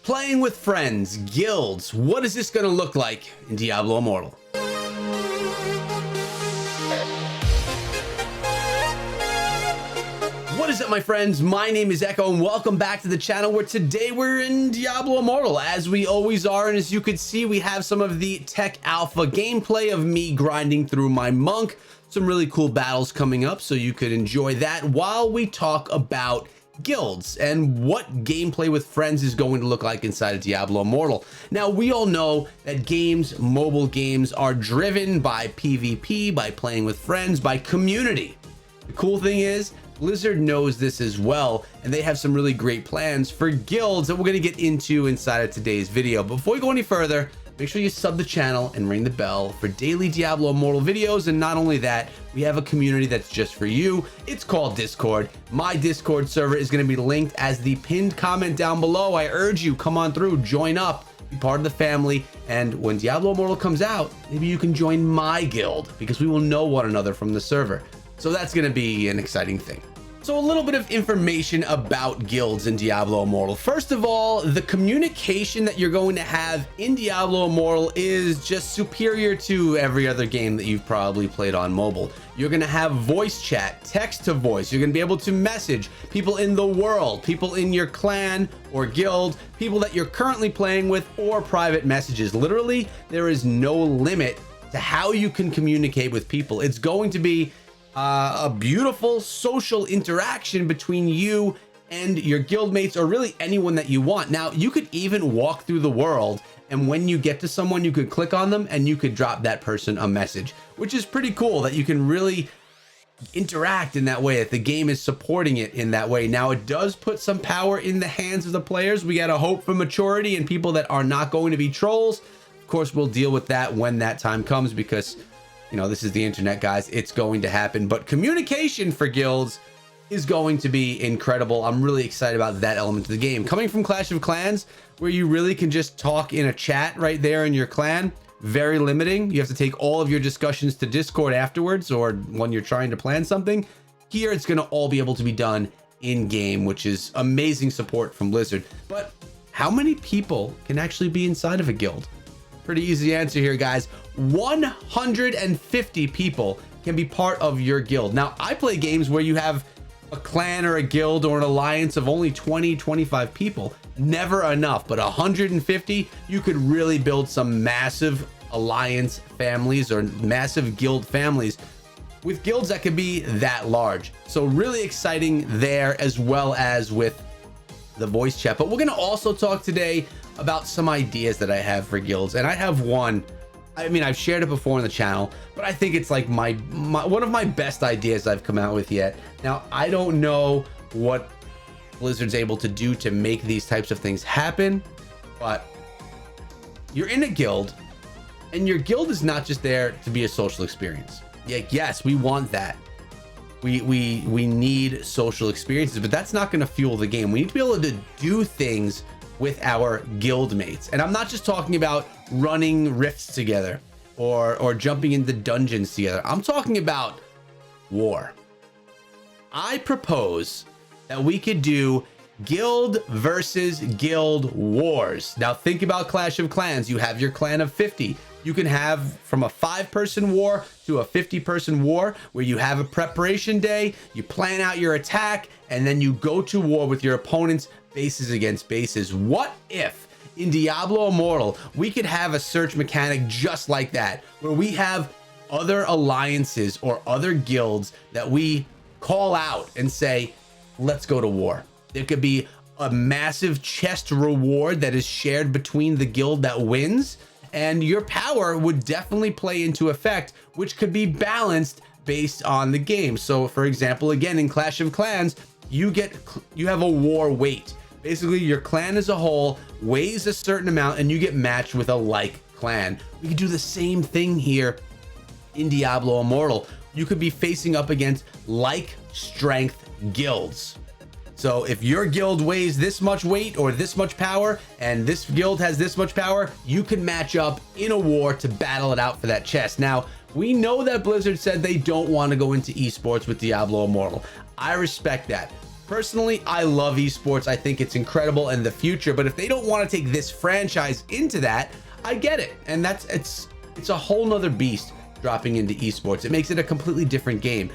Playing with friends, guilds, what is this going to look like in Diablo Immortal? What is up, my friends? My name is Echo and welcome back to the channel, where today we're in Diablo Immortal as we always are. And as you can see, we have some of the tech alpha gameplay of me grinding through my monk. Some really cool battles coming up, so you could enjoy that while we talk about guilds and what gameplay with friends is going to look like inside of Diablo Immortal. Now, we all know that games, mobile games, are driven by PvP, by playing with friends, by community. The cool thing is, Blizzard knows this as well, and they have some really great plans for guilds that we're going to get into inside of today's video. But before we go any further, make sure you sub the channel and ring the bell for daily Diablo Immortal videos. And not only that, we have a community that's just for you. It's called Discord. My Discord server is going to be linked as the pinned comment down below. I urge you, come on through, join up, be part of the family. And when Diablo Immortal comes out, maybe you can join my guild, because we will know one another from the server. So that's going to be an exciting thing. So a little bit of information about guilds in Diablo Immortal. First of all, the communication that you're going to have in Diablo Immortal is just superior to every other game that you've probably played on mobile. You're going to have voice chat, text to voice. You're going to be able to message people in the world, people in your clan or guild, people that you're currently playing with, or private messages. Literally, there is no limit to how you can communicate with people. It's going to be a beautiful social interaction between you and your guildmates, or really anyone that you want. Now, you could even walk through the world, and when you get to someone, you could click on them and you could drop that person a message, which is pretty cool that you can really interact in that way, that the game is supporting it in that way. Now, it does put some power in the hands of the players. We gotta hope for maturity and people that are not going to be trolls. Of course, we'll deal with that when that time comes, because you know, this is the internet, guys. It's going to happen. But communication for guilds is going to be incredible. I'm really excited about that element of the game. Coming from Clash of Clans, where you really can just talk in a chat right there in your clan, very limiting. You have to take all of your discussions to Discord afterwards, or when you're trying to plan something. Here, it's going to all be able to be done in-game, which is amazing support from Blizzard. But how many people can actually be inside of a guild? Pretty easy answer here, guys. 150 people can be part of your guild. Now, I play games where you have a clan or a guild or an alliance of only 20, 25 people. Never enough, but 150, you could really build some massive alliance families or massive guild families with guilds that could be that large. So really exciting there, as well as with the voice chat. But we're going to also talk today about some ideas that I have for guilds, and I have one. I mean, I've shared it before on the channel, but I think it's like my one of my best ideas I've come out with yet. Now, I don't know what Blizzard's able to do to make these types of things happen, but you're in a guild, and your guild is not just there to be a social experience. Like, yes, we want that. We need social experiences, but that's not going to fuel the game. We need to be able to do things with our guild mates. And I'm not just talking about running rifts together or jumping into dungeons together. I'm talking about war. I propose that we could do guild versus guild wars. Now, think about Clash of Clans. You have your clan of 50. You can have from a 5-person war to a 50-person war, where you have a preparation day, you plan out your attack, and then you go to war with your opponents, bases against bases. What if in Diablo Immortal we could have a search mechanic just like that, where we have other alliances or other guilds that we call out and say, let's go to war? There could be a massive chest reward that is shared between the guild that wins, and your power would definitely play into effect, which could be balanced based on the game. So for example, again, in Clash of Clans, you have a war weight. Basically, your clan as a whole weighs a certain amount, and you get matched with a like clan. We could do the same thing here in Diablo Immortal. You could be facing up against like strength guilds. So if your guild weighs this much weight or this much power, and this guild has this much power, you can match up in a war to battle it out for that chest. Now, we know that Blizzard said they don't want to go into esports with Diablo Immortal. I respect that. Personally, I love esports. I think it's incredible in the future, but if they don't want to take this franchise into that, I get it. And it's a whole nother beast dropping into esports. It makes it a completely different game,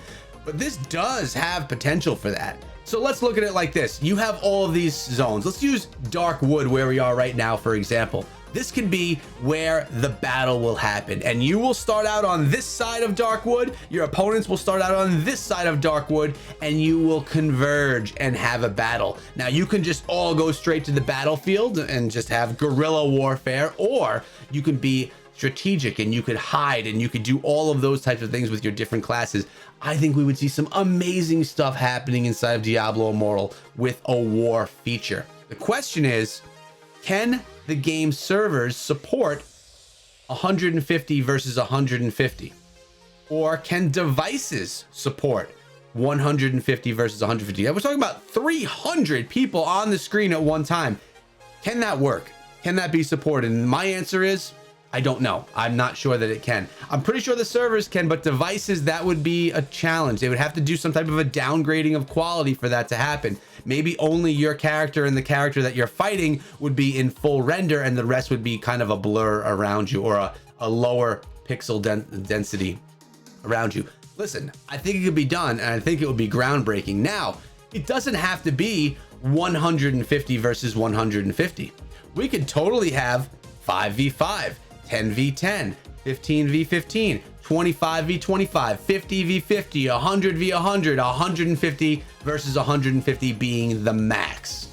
but this does have potential for that. So let's look at it like this. You have all of these zones. Let's use Darkwood where we are right now, for example. This can be where the battle will happen, and you will start out on this side of Darkwood. Your opponents will start out on this side of Darkwood, and you will converge and have a battle. Now, you can just all go straight to the battlefield and just have guerrilla warfare, or you can be strategic and you could hide and you could do all of those types of things with your different classes. I think we would see some amazing stuff happening inside of Diablo Immortal with a war feature. The question is, can the game servers support 150 versus 150? Or can devices support 150 versus 150? We're talking about 300 people on the screen at one time. Can that work? Can that be supported? And my answer is, I don't know. I'm not sure that it can. I'm pretty sure the servers can, but devices, that would be a challenge. They would have to do some type of a downgrading of quality for that to happen. Maybe only your character and the character that you're fighting would be in full render, and the rest would be kind of a blur around you, or a lower pixel density around you. Listen, I think it could be done, and I think it would be groundbreaking. Now, it doesn't have to be 150 versus 150. We could totally have 5v5. 10v10, 15v15, 25v25, 50v50, 100v100, 150 versus 150 being the max.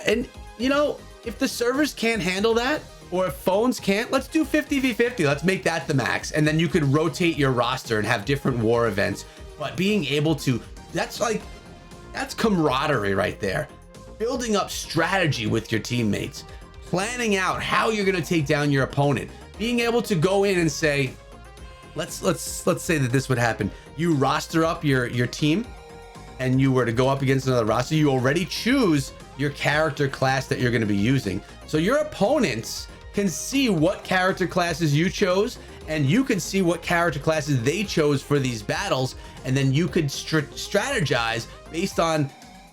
And you know, if the servers can't handle that, or if phones can't, let's do 50v50. Let's make that the max. And then you could rotate your roster and have different war events. But being able to, that's camaraderie right there. Building up strategy with your teammates. Planning out how you're going to take down your opponent, being able to go in and say, let's say that this would happen. You roster up your team, and you were to go up against another roster. You already choose your character class that you're going to be using, so your opponents can see what character classes you chose, and you can see what character classes they chose for these battles, and then you could strategize based on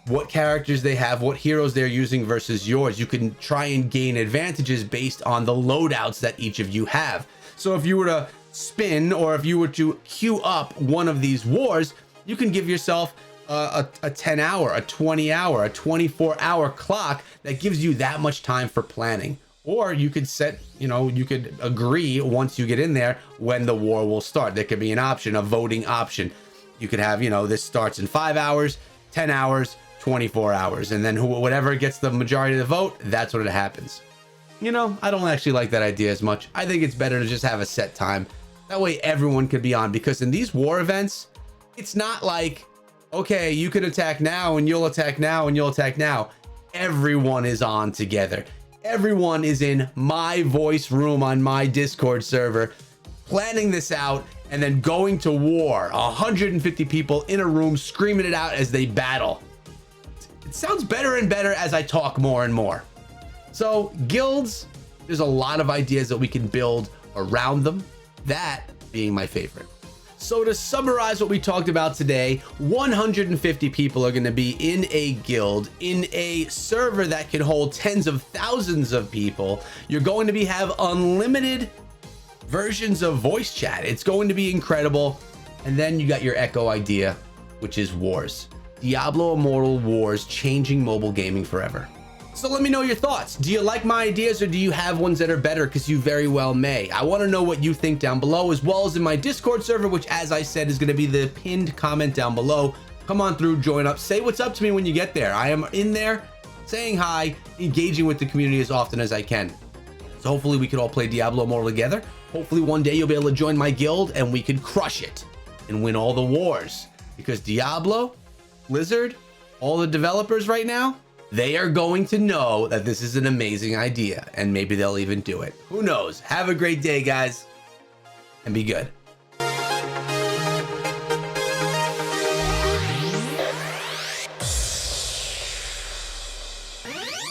what characters they have, what heroes they're using versus yours. You can try and gain advantages based on the loadouts that each of you have. So if you were to spin, or if you were to queue up one of these wars, you can give yourself a 10-hour, a 20-hour, a 24-hour clock that gives you that much time for planning. Or you could set, you could agree once you get in there when the war will start. There could be an option, a voting option. You could have, this starts in 5 hours, 10 hours, 24 hours, and then whatever gets the majority of the vote, that's what it happens. I don't actually like that idea as much. I think it's better to just have a set time. That way everyone could be on, because in these war events, it's not like, okay, you can attack now and you'll attack now and you'll attack now. Everyone is on together. Everyone is in my voice room on my Discord server, planning this out, and then going to war. 150 people in a room screaming it out as they battle. It sounds better and better as I talk more and more. So guilds, there's a lot of ideas that we can build around them, that being my favorite. So to summarize what we talked about today, 150 people are going to be in a guild, in a server that can hold tens of thousands of people. You're going to have unlimited versions of voice chat. It's going to be incredible. And then you got your Echo idea, which is wars. Diablo Immortal Wars, changing mobile gaming forever. So let me know your thoughts. Do you like my ideas, or do you have ones that are better? Because you very well may. I want to know what you think down below, as well as in my Discord server, which, as I said, is going to be the pinned comment down below. Come on through, join up, say what's up to me when you get there. I am in there saying hi, engaging with the community as often as I can. So hopefully we can all play Diablo Immortal together. Hopefully one day you'll be able to join my guild and we can crush it and win all the wars. Because Diablo, Blizzard, all the developers right now, they are going to know that this is an amazing idea, and maybe they'll even do it. Who knows? Have a great day, guys, and be good.